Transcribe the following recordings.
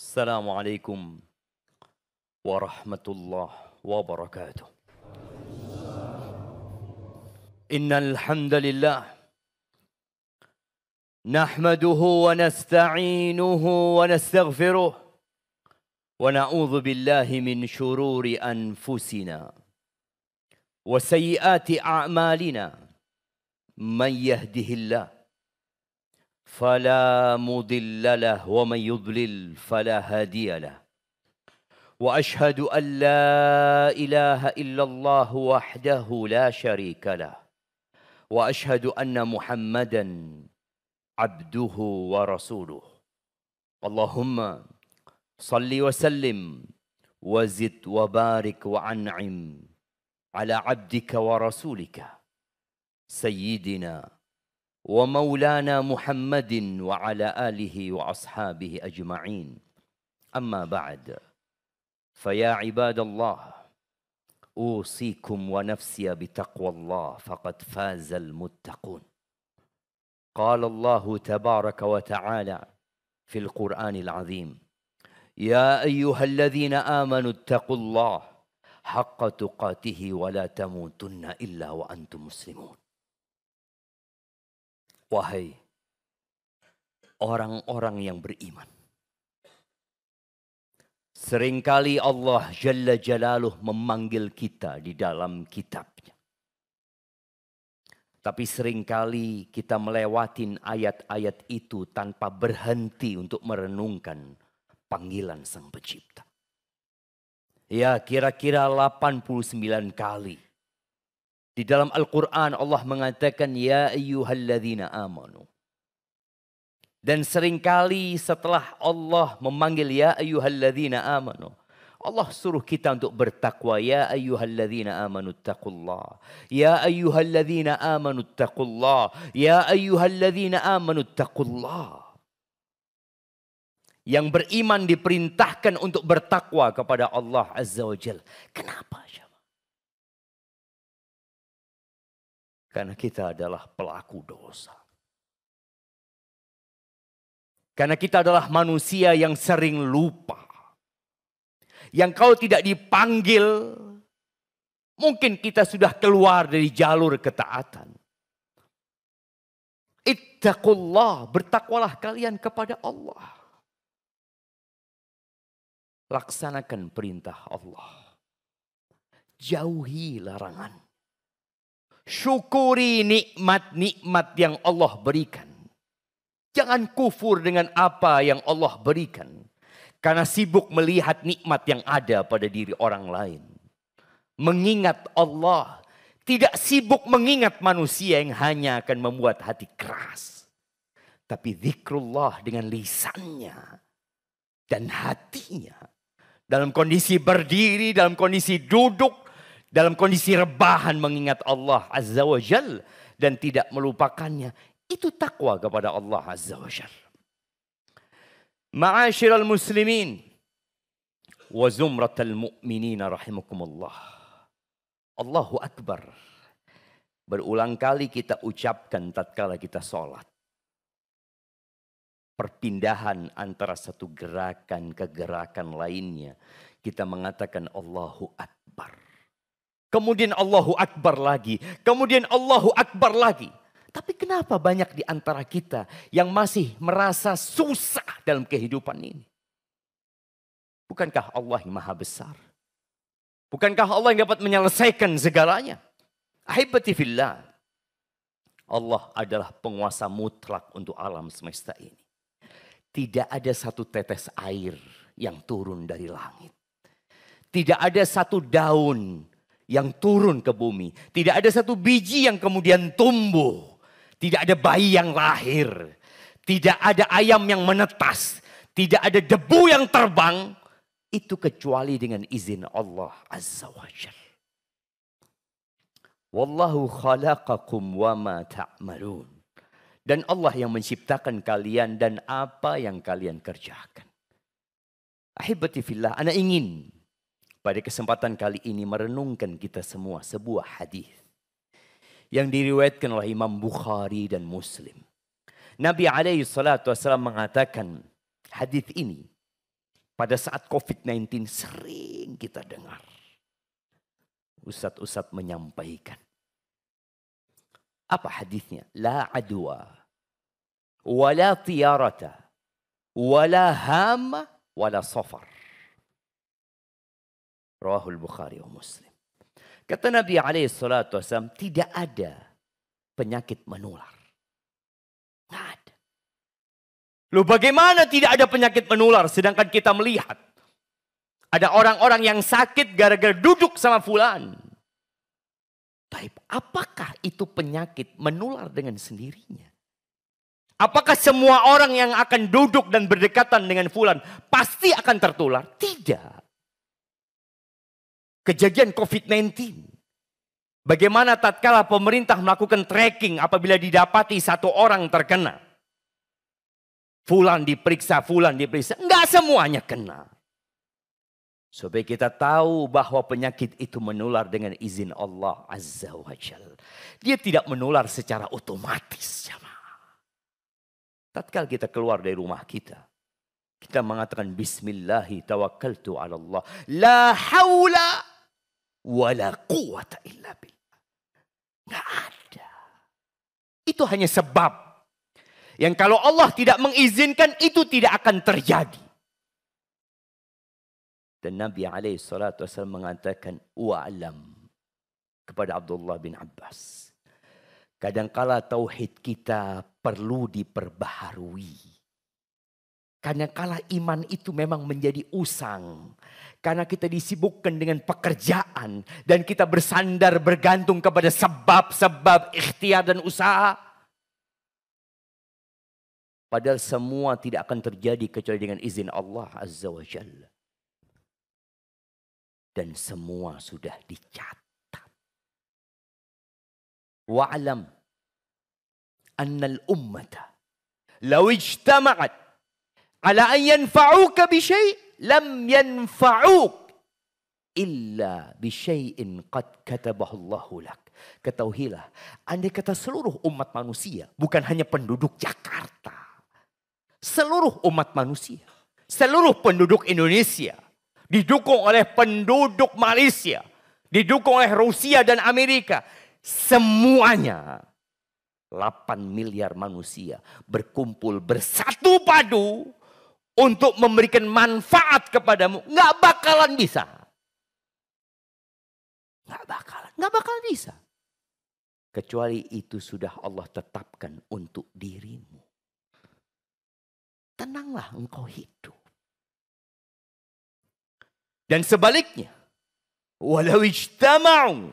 السلام عليكم ورحمة الله وبركاته. إن الحمد لله نحمده ونستعينه ونستغفره ونعوذ بالله من شرور أنفسنا وسيئات أعمالنا. من يهده الله فلا مضل له ومن يضلل فلا هادي له. وأشهد أن لا إله إلا الله وحده لا شريك له. وأشهد أن محمدا عبده ورسوله. اللهم صل وسلم وزد وبارك وأنعم على عبدك ورسولك سيدنا ومولانا محمد وعلى آله وأصحابه أجمعين. أما بعد، فيا عباد الله، أوصيكم ونفسي بتقوى الله فقد فاز المتقون. قال الله تبارك وتعالى في القرآن العظيم: يا أيها الذين آمنوا اتقوا الله حق تقاته ولا تموتن إلا وأنتم مسلمون. Wahai orang-orang yang beriman, seringkali Allah Jalla Jalaluh memanggil kita di dalam kitabnya. Tapi seringkali kita melewatin ayat-ayat itu tanpa berhenti untuk merenungkan panggilan Sang Pencipta. Ya, kira-kira 89 kali. Di dalam Al-Quran Allah mengatakan ya ayyuhalladzina amanu. Dan seringkali setelah Allah memanggil ya ayyuhalladzina amanu, Allah suruh kita untuk bertakwa. Ya ayyuhalladzina amanu taqullah. Ya ayyuhalladzina amanu taqullah. Ya ayyuhalladzina amanu taqullah. Yang beriman diperintahkan untuk bertakwa kepada Allah Azza wa Jalla. Kenapa? Karena kita adalah pelaku dosa. Karena kita adalah manusia yang sering lupa. Yang kalau tidak dipanggil, mungkin kita sudah keluar dari jalur ketaatan. Ittaqullah, bertakwalah kalian kepada Allah. Laksanakan perintah Allah. Jauhi larangan. Syukuri nikmat-nikmat yang Allah berikan. Jangan kufur dengan apa yang Allah berikan. Karena sibuk melihat nikmat yang ada pada diri orang lain. Mengingat Allah. Tidak sibuk mengingat manusia yang hanya akan membuat hati keras. Tapi zikrullah dengan lisannya dan hatinya. Dalam kondisi berdiri, dalam kondisi duduk, dalam kondisi rebahan mengingat Allah Azza wa Jal dan tidak melupakannya. Itu takwa kepada Allah Azza wa Jal. Ma'asyiral muslimin wa zumratal mu'minina rahimakumullah. Allahu Akbar. Berulang kali kita ucapkan tatkala kita sholat. Perpindahan antara satu gerakan ke gerakan lainnya. Kita mengatakan Allahu Akbar. Kemudian Allahu Akbar lagi. Kemudian Allahu Akbar lagi. Tapi kenapa banyak di antara kita yang masih merasa susah dalam kehidupan ini? Bukankah Allah yang maha besar? Bukankah Allah yang dapat menyelesaikan segalanya? Ahibati fillah. Allah adalah penguasa mutlak untuk alam semesta ini. Tidak ada satu tetes air yang turun dari langit. Tidak ada satu daun yang turun ke bumi. Tidak ada satu biji yang kemudian tumbuh. Tidak ada bayi yang lahir. Tidak ada ayam yang menetas. Tidak ada debu yang terbang. Itu kecuali dengan izin Allah Azza wa Jalla. Wallahu khalaqakum wa ma ta'malun. Dan Allah yang menciptakan kalian dan apa yang kalian kerjakan. Ahibati fillah, ana ingin pada kesempatan kali ini merenungkan kita semua sebuah hadis yang diriwayatkan oleh Imam Bukhari dan Muslim. Nabi alaihi salatu wasallam mengatakan hadis ini pada saat COVID-19 sering kita dengar. Ustadz-ustadz menyampaikan. Apa hadisnya? La adwa, wala tiyarata, wala hama, wala safar. Rawahul Bukhari wa Muslim. Kata Nabi SAW, tidak ada penyakit menular. Nggak ada. Loh bagaimana tidak ada penyakit menular sedangkan kita melihat ada orang-orang yang sakit gara-gara duduk sama fulan. Baik, apakah itu penyakit menular dengan sendirinya? Apakah semua orang yang akan duduk dan berdekatan dengan fulan pasti akan tertular? Tidak. Kejadian COVID-19. Bagaimana tatkala pemerintah melakukan tracking apabila didapati satu orang terkena. Fulan diperiksa. Enggak semuanya kena. Supaya kita tahu bahwa penyakit itu menular dengan izin Allah Azza wa Jalla. Dia tidak menular secara otomatis. Tatkala kita keluar dari rumah kita. Kita mengatakan Bismillahi tawakkaltu ala Allah. La hawla wala quwata illa billah. Nggak ada. Itu hanya sebab. Yang kalau Allah tidak mengizinkan itu tidak akan terjadi. Dan Nabi SAW mengatakan wa'alam kepada Abdullah bin Abbas. Kadangkala tauhid kita perlu diperbaharui. Kadangkala iman itu memang menjadi usang. Karena kita disibukkan dengan pekerjaan. Dan kita bersandar bergantung kepada sebab-sebab ikhtiar dan usaha. Padahal semua tidak akan terjadi kecuali dengan izin Allah Azza wa Jalla. Dan semua sudah dicatat. Wa'alam annal ummata law ijtama'at ala an yanfa'uka bi syai' lam yanfa'uk illa bi syai'in qad katabahu Allahu lak. Ketahuilah, andai kata seluruh umat manusia, bukan hanya penduduk Jakarta, seluruh umat manusia, seluruh penduduk Indonesia, didukung oleh penduduk Malaysia, didukung oleh Rusia dan Amerika, semuanya 8 miliar manusia berkumpul bersatu padu untuk memberikan manfaat kepadamu, nggak bakalan bisa. Nggak bakalan bisa. Kecuali itu sudah Allah tetapkan untuk dirimu. Tenanglah engkau hidup. Dan sebaliknya, walau ijtama'u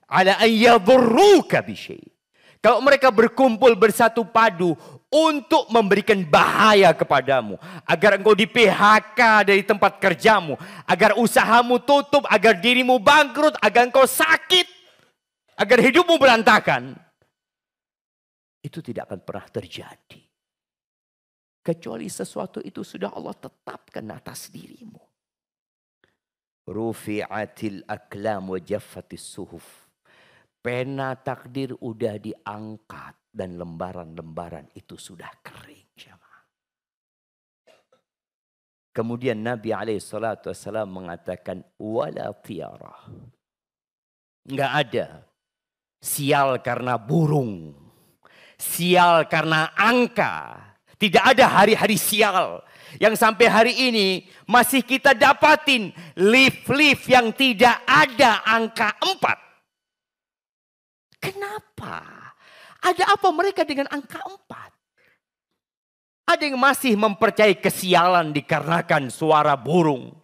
ala an yadurruka bi syai'. Kalau mereka berkumpul bersatu padu untuk memberikan bahaya kepadamu, agar engkau di PHK dari tempat kerjamu, agar usahamu tutup, agar dirimu bangkrut, agar engkau sakit, agar hidupmu berantakan, itu tidak akan pernah terjadi. Kecuali sesuatu itu sudah Allah tetapkan atas dirimu. Rufi'atil aklam wa jaffatis suhuf. Pena takdir udah diangkat dan lembaran-lembaran itu sudah kering. Kemudian Nabi SAW mengatakan wala tiarah. Enggak ada sial karena burung, sial karena angka. Tidak ada hari-hari sial. Yang sampai hari ini masih kita dapatin lift-lift yang tidak ada angka 4. Kenapa? Ada apa mereka dengan angka 4? Ada yang masih mempercayai kesialan dikarenakan suara burung.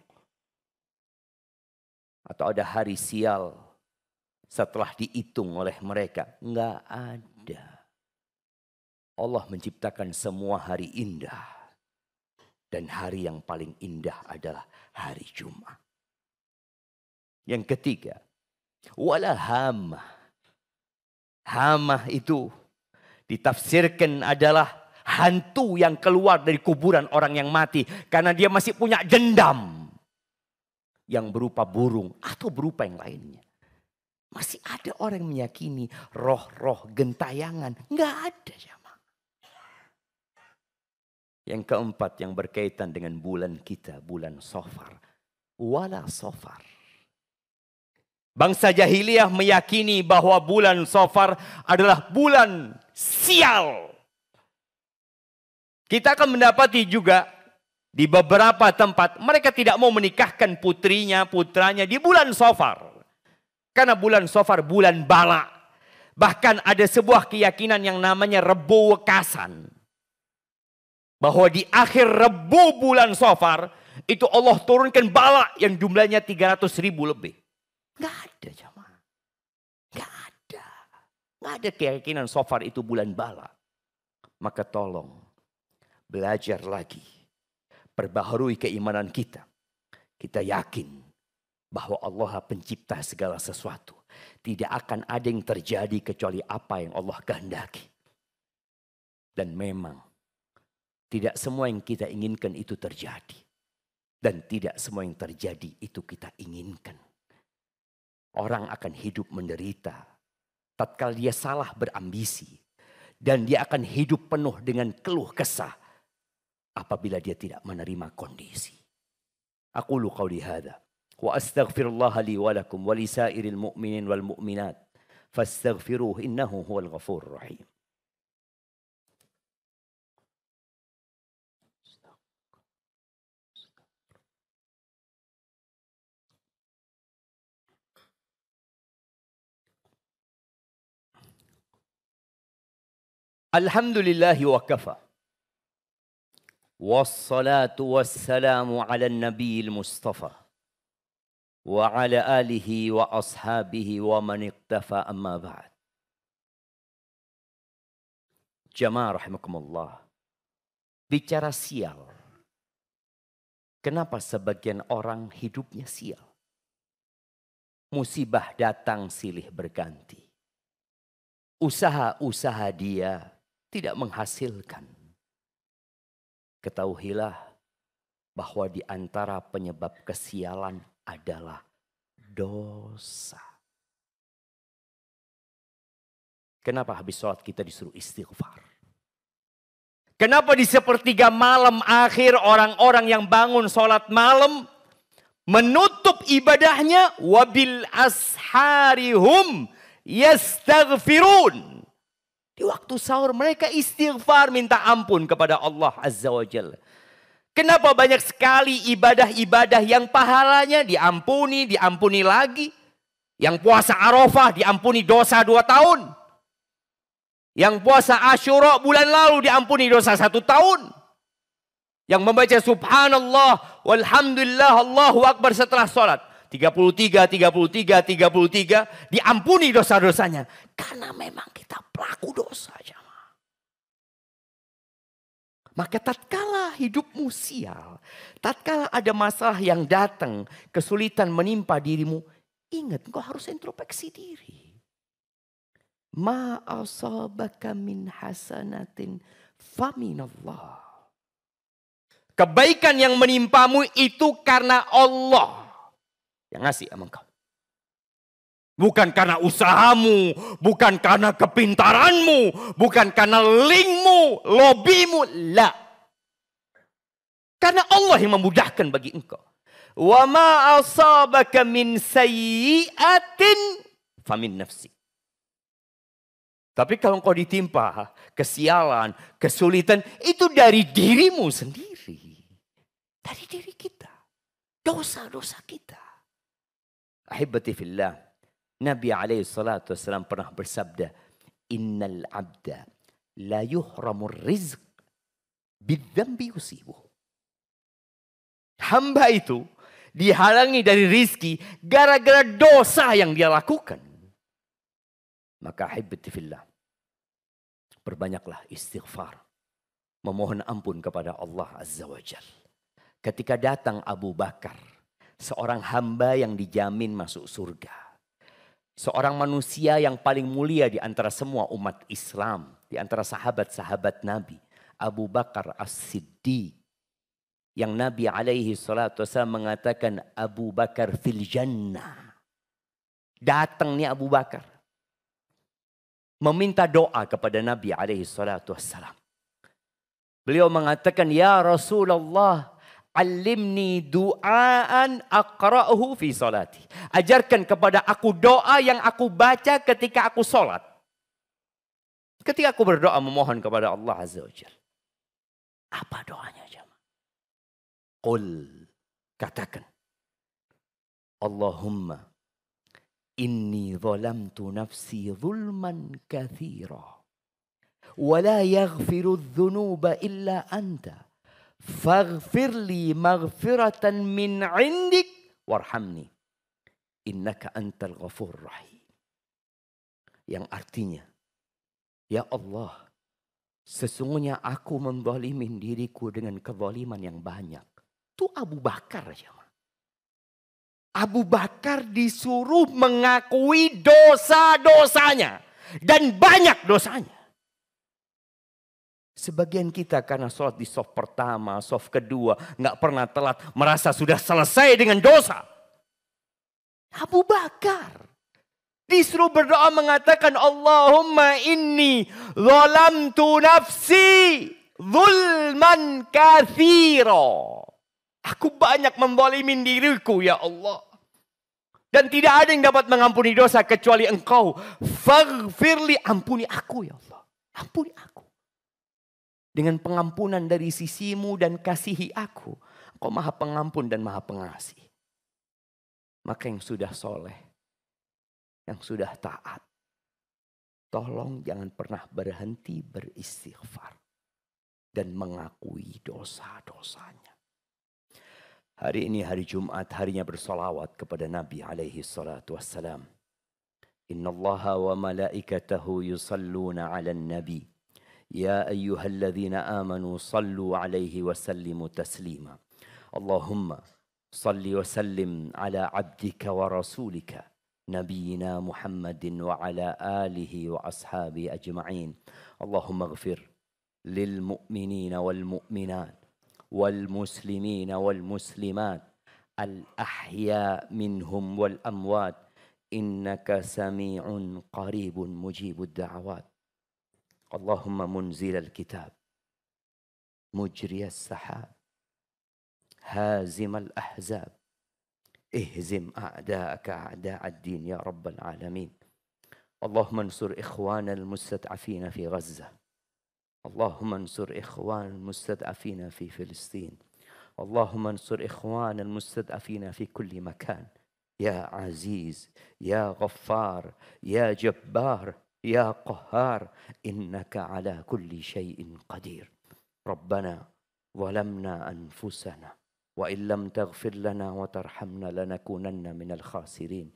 Atau ada hari sial setelah dihitung oleh mereka? Enggak ada. Allah menciptakan semua hari indah. Dan hari yang paling indah adalah hari Jumat. Yang ketiga, wala hamah. Hamah itu ditafsirkan adalah hantu yang keluar dari kuburan orang yang mati. Karena dia masih punya dendam. Yang berupa burung atau berupa yang lainnya. Masih ada orang yang meyakini roh-roh gentayangan. Enggak ada. Yang keempat yang berkaitan dengan bulan kita, bulan Safar. Wala Safar. Bangsa jahiliyah meyakini bahwa bulan Safar adalah bulan sial. Kita akan mendapati juga di beberapa tempat mereka tidak mau menikahkan putranya di bulan Safar. Karena bulan Safar bulan bala. Bahkan ada sebuah keyakinan yang namanya Rebo Wekasan. Bahwa di akhir Rebo bulan Safar itu Allah turunkan bala yang jumlahnya 300.000 lebih. Nggak ada jamaah. Nggak ada. Nggak ada keyakinan Safar itu bulan bala. Maka tolong belajar lagi. Perbaharui keimanan kita. Kita yakin bahwa Allah pencipta segala sesuatu. Tidak akan ada yang terjadi kecuali apa yang Allah kehendaki. Dan memang tidak semua yang kita inginkan itu terjadi. Dan tidak semua yang terjadi itu kita inginkan. Orang akan hidup menderita tatkala dia salah berambisi. Dan dia akan hidup penuh dengan keluh kesah apabila dia tidak menerima kondisi. Aqulu qawli hadha wa astaghfirullah li wa lakum wa li sairil mu'minin wal mu'minat fastaghfiruhu innahu huwal ghafurur rahim. Alhamdulillahi wa kafa. Wassalatu wassalamu ala nabiyil mustafa. Wa ala alihi wa ashabihi wa man iqtafa amma ba'd. Jamaah rahimakumullah. Bicara sial. Kenapa sebagian orang hidupnya sial? Musibah datang silih berganti. Usaha-usaha dia tidak menghasilkan. Ketahuilah bahwa di antara penyebab kesialan adalah dosa. Kenapa habis sholat kita disuruh istighfar? Kenapa di sepertiga malam akhir orang-orang yang bangun sholat malam menutup ibadahnya wabil asharihum yastaghfirun. Di waktu sahur mereka istighfar minta ampun kepada Allah Azza wa Jalla. Kenapa banyak sekali ibadah-ibadah yang pahalanya diampuni lagi. Yang puasa Arafah diampuni dosa 2 tahun. Yang puasa Asyura bulan lalu diampuni dosa 1 tahun. Yang membaca subhanallah walhamdulillah Allahu Akbar setelah sholat. 33 diampuni dosa-dosanya. Karena memang kita pelaku dosa. Jamaah. Maka tatkala hidupmu sial. Tatkala ada masalah yang datang. Kesulitan menimpa dirimu. Ingat engkau harus introspeksi diri. Ma asabaka min hasanatin faminallah. Kebaikan yang menimpamu itu karena Allah. Yang ngasih sama engkau. Bukan karena usahamu. Bukan karena kepintaranmu. Bukan karena linkmu. Lobbymu. La. Karena Allah yang memudahkan bagi engkau. Wa ma asabaka min sayyi'atin famin nafsi. Tapi kalau engkau ditimpa kesialan, kesulitan. Itu dari dirimu sendiri. Dari diri kita. Dosa-dosa kita. Ahibati fillah, Nabi SAW pernah bersabda, Innal abda la yuhramur rizq bidzambi yusibuh. Hamba itu dihalangi dari rizki gara-gara dosa yang dia lakukan. Maka ahibati fillah, perbanyaklah istighfar. Memohon ampun kepada Allah Azza wa Jalla. Ketika datang Abu Bakar, seorang hamba yang dijamin masuk surga. Seorang manusia yang paling mulia di antara semua umat Islam. Di antara sahabat-sahabat Nabi. Abu Bakar As-Siddiq. Yang Nabi SAW mengatakan Abu Bakar fil jannah. Datang nih Abu Bakar. Meminta doa kepada Nabi SAW. Beliau mengatakan, ya Rasulullah, alimni du'aan aqra'uhu fi salati. Ajarkan kepada aku doa yang aku baca ketika aku sholat. Ketika aku berdoa memohon kepada Allah Azza wa Jalla. Apa doanya jemaah? Qul, katakan. Allahumma inni zalamtu nafsi zulman kathira. Wa la yaghfiru dhunuba illa anta. Faghfir li maghfiratan min indik warhamni. Innaka antal ghafur rahim. Yang artinya, ya Allah, sesungguhnya aku menzalimin diriku dengan kezaliman yang banyak. Itu Abu Bakar aja. Abu Bakar disuruh mengakui dosa-dosanya. Dan banyak dosanya. Sebagian kita karena sholat di soft pertama, soft kedua, nggak pernah telat, merasa sudah selesai dengan dosa. Abu Bakar disuruh berdoa mengatakan, Allahumma inni zalamtu nafsi zulman kathira. Aku banyak menzalimin diriku ya Allah. Dan tidak ada yang dapat mengampuni dosa kecuali Engkau. Faghfirli, ampuni aku ya Allah. Ampuni aku. Dengan pengampunan dari sisimu dan kasihi aku. Engkau maha pengampun dan maha pengasih. Maka yang sudah soleh, yang sudah taat, tolong jangan pernah berhenti beristighfar. Dan mengakui dosa-dosanya. Hari ini hari Jumat, harinya bersolawat kepada Nabi alaihi salatu wassalam. Inna Allaha wa malaikatahu yusalluna ala nabi. Ya ayyuhalladzina amanu sallu alaihi wa sallimu taslima. Allahumma salli wa sallim ala abdika wa rasulika. Nabiina Muhammadin wa ala alihi wa ashabi ajma'in. Allahumma ghafir lil mu'minina wal mu'minat. والمسلمين والمسلمات الأحياء منهم والأموات إنك سميع قريب مجيب الدعوات اللهم منزل الكتاب مجري السحاب هازم الأحزاب اهزم أعداءك أعداء الدين يا رب العالمين اللهم انصر إخوان المستضعفين في غزة اللهم انصر إخوان المستضعفين في فلسطين اللهم انصر إخوان المستضعفين في كل مكان يا عزيز يا غفار يا جبار يا قهار إنك على كل شيء قدير ربنا ظلمنا أنفسنا وإن لم تغفر لنا وترحمنا لنكونن من الخاسرين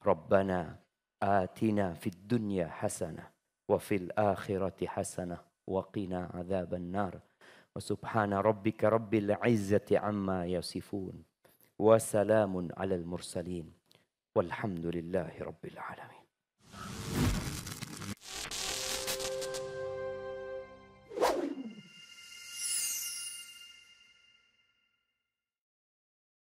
ربنا آتنا في الدنيا حسنة وفي الآخرة حسنة وقنا عذاب النار وسبحان ربك رب العزة عما يصفون وسلام على المرسلين والحمد لله رب العالمين.